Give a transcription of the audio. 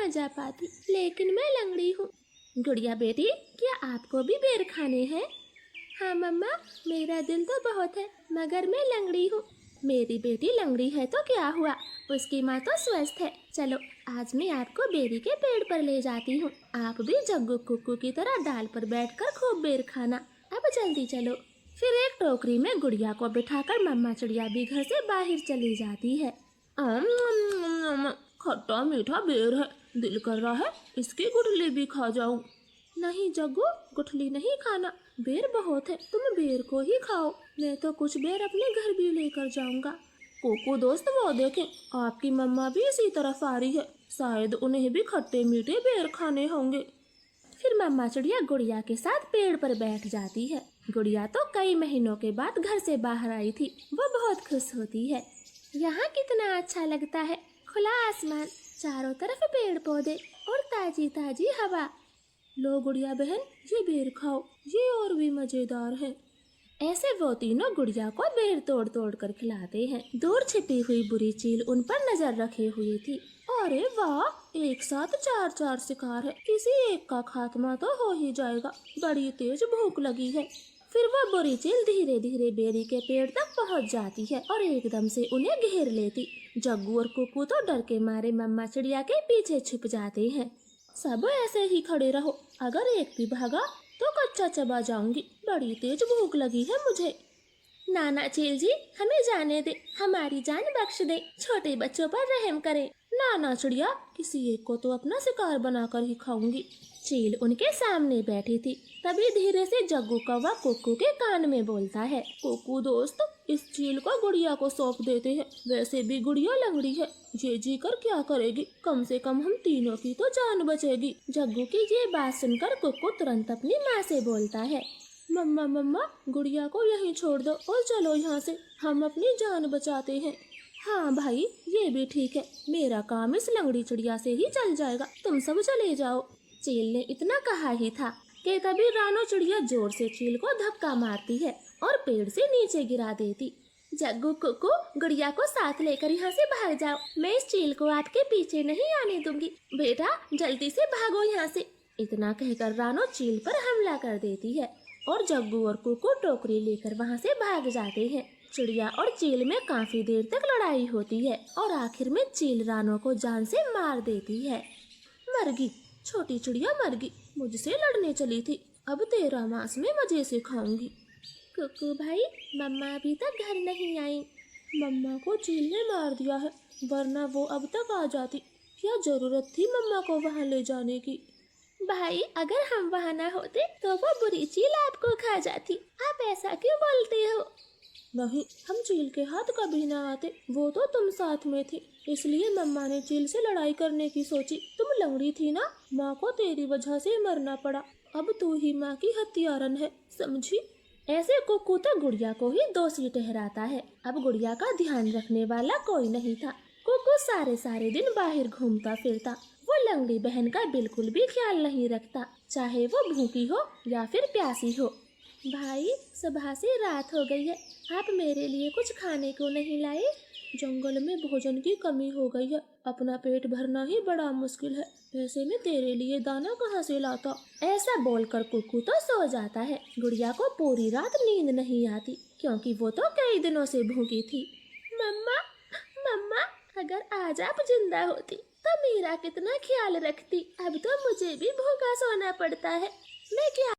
जा पाती, लेकिन मैं लंगड़ी हूँ। गुड़िया बेटी, क्या आपको भी बेर खाने हैं? हाँ मम्मा, मेरा दिल तो बहुत है, मगर मैं लंगड़ी हूँ। मेरी बेटी लंगड़ी है तो क्या हुआ, उसकी माँ तो स्वस्थ है। चलो आज मैं आपको बेरी के पेड़ पर ले जाती हूँ। आप भी जग्गू कुक्कू की तरह डाल पर बैठकर खूब बेर खाना। अब जल्दी चलो। फिर एक टोकरी में गुड़िया को बिठाकर मम्मा चिड़िया भी घर से बाहर चली जाती है। खट्टा मीठा बेर है, दिल कर रहा है इसकी गुठली भी खा जाऊं। नहीं जग्गू, गुठली नहीं खाना, बेर बहुत है, तुम बेर को ही खाओ। मैं तो कुछ बेर अपने घर भी लेकर जाऊंगा। कोको दोस्त, वो देखें, आपकी मम्मा भी इसी तरफ आ रही है, शायद उन्हें भी खट्टे मीठे बेर खाने होंगे। फिर मम्मा चिड़िया गुड़िया के साथ पेड़ पर बैठ जाती है। गुड़िया तो कई महीनों के बाद घर से बाहर आई थी, वो बहुत खुश होती है। यहाँ कितना अच्छा लगता है, खुला आसमान, चारों तरफ पेड़ पौधे और ताजी ताजी हवा। लो गुड़िया बहन, ये बेर खाओ, ये और भी मजेदार है। ऐसे वो तीनों गुड़िया को बेर तोड़ तोड़ कर खिलाते हैं। दूर छिपी हुई बुरी चील उन पर नजर रखे हुए थी। अरे वाह, एक साथ चार चार शिकार है, किसी एक का खात्मा तो हो ही जाएगा, बड़ी तेज भूख लगी है। फिर वो बुरी चील धीरे धीरे बेरी के पेड़ तक पहुंच जाती है और एकदम से उन्हें घेर लेती। जग्गू और कुक्कू तो डर के मारे मम्मा चिड़िया के पीछे छिप जाते हैं। सब ऐसे ही खड़े रहो, अगर एक भी भागा तो कच्चा चबा जाऊंगी, बड़ी तेज भूख लगी है मुझे। नाना चील जी, हमें जाने दे, हमारी जान बख्श दे, छोटे बच्चों पर रहम करें। नाना चिड़िया, किसी एक को तो अपना शिकार बनाकर ही खाऊंगी। चील उनके सामने बैठी थी, तभी धीरे से जग्गू कौवा कुक्कू के कान में बोलता है, कुक्कू दोस्त, इस चील को गुड़िया को सौंप देते हैं, वैसे भी गुड़िया लंगड़ी है, ये जी कर क्या करेगी, कम से कम हम तीनों की तो जान बचेगी। जग्गू की ये बात सुनकर कुक्कू तुरंत अपनी माँ से बोलता है, मम्मा मम्मा, गुड़िया को यहीं छोड़ दो और चलो यहाँ से, हम अपनी जान बचाते हैं। हाँ भाई, ये भी ठीक है, मेरा काम इस लंगड़ी चिड़िया से ही चल जाएगा, तुम सब चले जाओ। चील ने इतना कहा ही था कि तभी रानो चिड़िया जोर से चील को धक्का मारती है और पेड़ से नीचे गिरा देती। जग्गू कुक्कू, गुड़िया को साथ लेकर यहाँ से भाग जाओ, मैं इस चील को आपके पीछे नहीं आने दूंगी, बेटा जल्दी से भागो यहाँ से। इतना कहकर रानो चील पर हमला कर देती है और जग्गू और कुक्कू टोकरी लेकर वहाँ से भाग जाते हैं। चिड़िया और चील में काफी देर तक लड़ाई होती है और आखिर में चील रानो को जान से मार देती है। मरगी, छोटी चिड़िया मरगी, मुझसे लड़ने चली थी, अब तेरा मांस में मजे से खाऊंगी। कुक्कू भाई, मम्मा अभी तक घर नहीं आई। मम्मा को चील ने मार दिया है, वरना वो अब तक आ जाती, क्या जरूरत थी मम्मा को वहाँ ले जाने की। भाई, अगर हम वहाँ न होते तो वो बुरी चील आपको खा जाती, आप ऐसा क्यों बोलते हो? नहीं, हम चील के हाथ कभी ना आते, वो तो तुम साथ में थी, इसलिए मम्मा ने चील से लड़ाई करने की सोची। तुम लंगड़ी थी ना, माँ को तेरी वजह से मरना पड़ा, अब तू ही माँ की हत्यारन है, समझी? ऐसे कुक्कू तो गुड़िया को ही दोषी ठहराता है। अब गुड़िया का ध्यान रखने वाला कोई नहीं था। कुक्कू सारे सारे दिन बाहर घूमता फिरता, वो लंगड़ी बहन का बिल्कुल भी ख्याल नहीं रखता, चाहे वो भूखी हो या फिर प्यासी हो। भाई, सुबह से रात हो गई है, आप मेरे लिए कुछ खाने को नहीं लाए? जंगल में भोजन की कमी हो गई है, अपना पेट भरना ही बड़ा मुश्किल है, ऐसे में तेरे लिए दाना कहाँ से लाता? ऐसा बोलकर कुक्कू तो सो जाता है। गुड़िया को पूरी रात नींद नहीं आती, क्योंकि वो तो कई दिनों से भूखी थी। मम्मा, मम्मा, अगर आज आप जिंदा होती तो मेरा कितना ख्याल रखती, अब तो मुझे भी भूखा सोना पड़ता है, मैं क्या